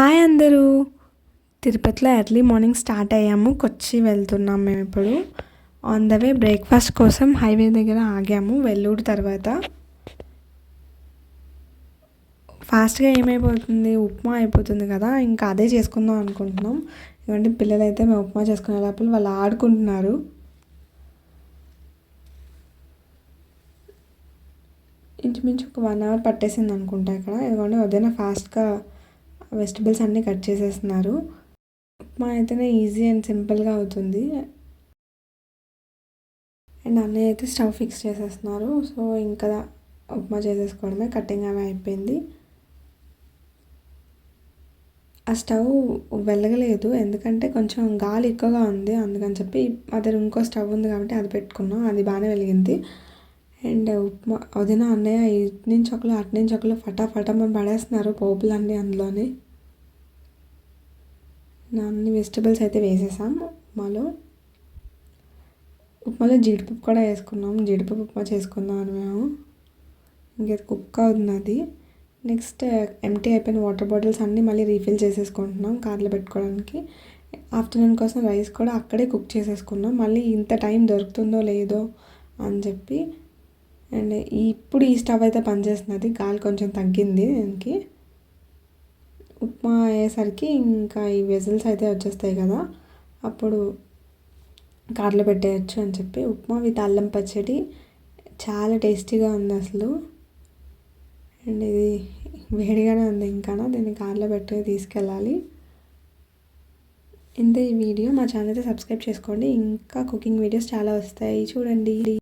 Hi అందరూ. తిరుపతిలో early morning start అయ్యాము. కొచ్చి వెళ్తున్నాం మేము ఇప్పుడు. ఆన్ ద వే బ్రేక్ఫాస్ట్ కోసం హైవే దగ్గర ఆగాము. వెల్లూరు తర్వాత ఫాస్ట్గా ఏమైపోతుంది, ఉప్మా అయిపోతుంది కదా, ఇంకా అదే చేసుకుందాం అనుకుంటున్నాం. ఎందుకంటే పిల్లలు అయితే మేము ఉప్మా చేసుకునే లోపల వాళ్ళు ఆడుకుంటున్నారు. ఇంచుమించు ఒక 1 అవర్ పట్టేసింది అనుకుంటా ఇక్కడ. ఎందుకంటే ఉదయం ఫాస్ట్గా వెజిటబుల్స్ అన్నీ కట్ చేసేస్తున్నారు. ఉప్మా అయితేనే ఈజీ అండ్ సింపుల్గా అవుతుంది. అండ్ అన్నయ్య అయితే స్టవ్ ఫిక్స్ చేసేస్తున్నారు. సో ఇంకా ఉప్మా చేసేసుకోవడమే, కటింగ్ అవి అయిపోయింది. ఆ స్టవ్ వెలగలేదు, ఎందుకంటే కొంచెం గాలి ఎక్కువగా ఉంది, అందుకని చెప్పి అదే ఇంకో స్టవ్ ఉంది కాబట్టి అది పెట్టుకున్నాం. అది బాగానే వెలిగింది. అండ్ ఉప్మా వదిన అన్నయ్య ఇటు నుంచి ఒకరు అటు నుంచి ఒకరు ఫటాఫటమని పడేస్తున్నారు పోపులన్నీ అందులోనే. అన్ని వెజిటబుల్స్ అయితే వేసేసాం ఉప్మాలో జీడిపప్పు కూడా వేసుకున్నాం. జీడిపప్పు ఉప్మా చేసుకుందాం అని మేము. ఇంకా కుక్ అవుతుంది అది. నెక్స్ట్ ఎంటీ అయిపోయిన వాటర్ బాటిల్స్ అన్నీ మళ్ళీ రీఫిల్ చేసేసుకుంటున్నాం కార్లో పెట్టుకోవడానికి. ఆఫ్టర్నూన్ కోసం రైస్ కూడా అక్కడే కుక్ చేసేసుకున్నాం. మళ్ళీ ఇంత టైం దొరుకుతుందో లేదో అని చెప్పి. అండ్ ఇప్పుడు ఈ స్టవ్ అయితే పనిచేస్తున్నది, గాలి కొంచెం తగ్గింది దీనికి. ఉప్మా అయ్యేసరికి ఇంకా ఈ వెజిల్స్ అయితే వచ్చేస్తాయి కదా, అప్పుడు కార్లో పెట్టేయచ్చు అని చెప్పి. ఉప్మా విత్ అల్లం పచ్చడి చాలా టేస్టీగా ఉంది అసలు. అండ్ ఇది వేడిగానే ఉంది, ఇంకా దీన్ని కార్లో పెట్టి తీసుకెళ్ళాలి. ఇంతే ఈ వీడియో. మా ఛానల్ అయితే సబ్స్క్రైబ్ చేసుకోండి, ఇంకా కుకింగ్ వీడియోస్ చాలా వస్తాయి చూడండి.